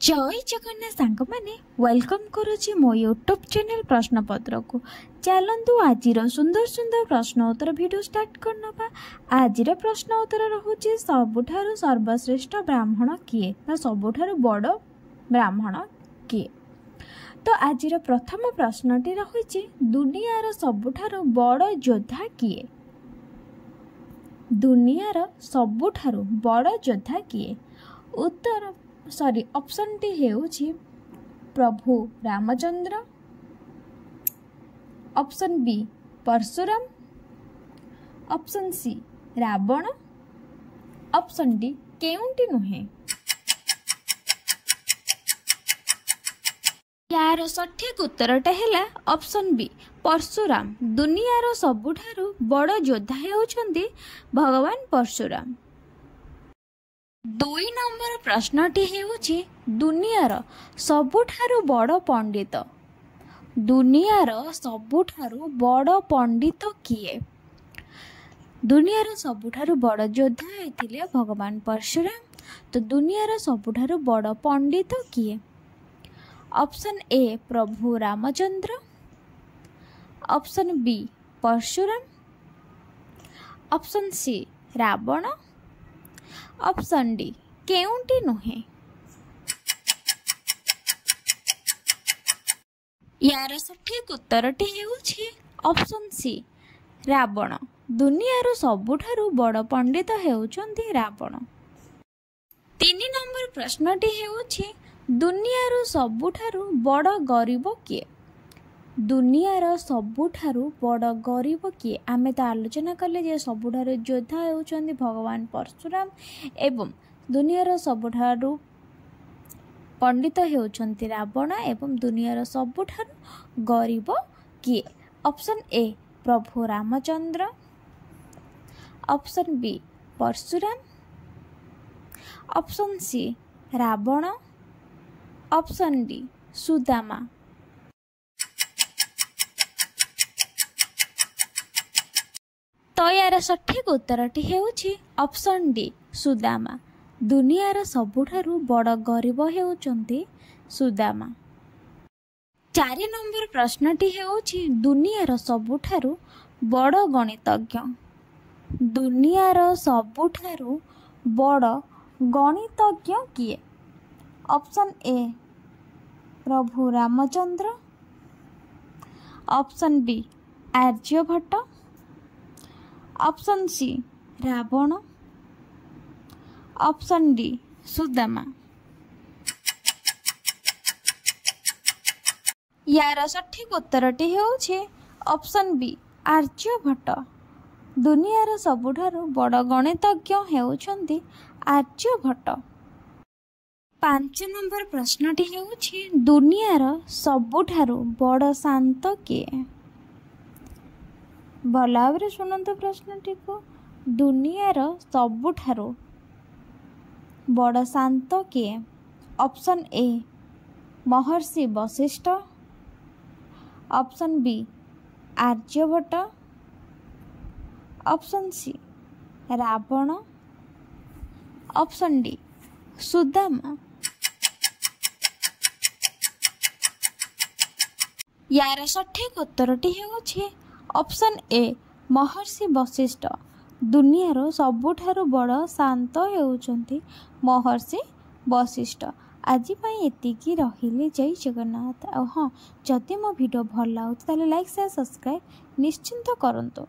जय जगन्नाथ सांग मैंने वेलकम करुच्ची मो यूट्यूब चैनल प्रश्नपत्र को चलतु आज सुंदर सुंदर प्रश्न उत्तर वीडियो स्टार्ट करनबा। आज प्रश्न उत्तर रहुची सबुठारु सर्वश्रेष्ठ ब्राह्मण किए ना सबुठारु बड़ ब्राह्मण किए। तो आज प्रथम प्रश्नटी रहुची दुनियार सबुठारु बड़ योद्धा किए। दुनियार सबुठारु बड़ योद्धा किए। उत्तर ऑप्शन टी हेउची प्रभु Ramchandra, option B Parshuram, option C Ravan, option D केउंटी नुहे। यार सठिक उत्तरटा है ऑप्शन बी परशुराम। दुनियार सबुठारु बड़ योद्धा हेउछंती भगवान परशुराम। 2 नंबर प्रश्नटी हेउछि दुनियार सबुठारु बड़ पंडित। दुनियार सबुठारु बड़ पंडित किए। दुनियार सबुठारु बड़ योद्धा हेतिले भगवान परशुराम। तो दुनियार सबुठारु बड़ पंडित किए। Option A Prabhu Ramchandra, option B Parshuram, option C Ravan, option D केउंटी नुहे। यार सठिक उत्तरटी हेउछि ऑप्शन सी रावण। दुनियार सबुठारु बड़ पंडित हेउछंती रावण। 3 नंबर प्रश्नटी हेउछि दुनियार सबुठारु बड़ गरीब किए। दुनियार सबुठारु बड़ गरीब किए। आमे तो आलोचना कले जे सबुठारु योद्धा हेउछंती भगवान परशुराम एवं दुनियार सबुठारु पंडित हेउछंती रावण एवं दुनियार सबुठारु गरीब किए। Option A Prabhu Ramchandra, option B Parshuram, option C Ravan, option D Sudama. तो यार सठिक उत्तरटी हेउछि ऑप्शन डी सुदामा। दुनियार सबुठारु बड़ गरीब हेउछंती सुदामा। 4 नंबर प्रश्नटी हेउछि दुनियार सबुठारु बड़ गणितज्ञ। दुनियार सबुठारु बड़ गणितज्ञ किए। Option A Prabhu Ramchandra, option B Aryabhatta, option C Ravan, option D Sudama. यार सठिक उत्तरटी हेउछि ऑप्शन बी आर्यभट्ट। दुनियार सबुठारु बड़ गणितज्ञ हेउछंती आर्यभट्ट। 5 नंबर प्रश्नटी हेउछि दुनियार सबुठारु बड़ शांत किए। भल भाव शुणु प्रश्नटी को। दुनियार सबुठारु बड़ शांत किए। Option A Maharshi Vashishtha, option B Aryabhatta, option C Ravan, option D Sudama. यार सठिक उत्तरटी हेउछि ऑप्शन ए महर्षि वशिष्ठ। दुनियार सबुठारु बड़ शांत हेउछंती महर्षि वशिष्ठ। आज पई एतिकी रहिले। जय जगन्नाथ। हाँ, जदि मो वीडियो भल लागुछि ताले लाइक शेयर सब्सक्राइब निश्चिंत करंतु।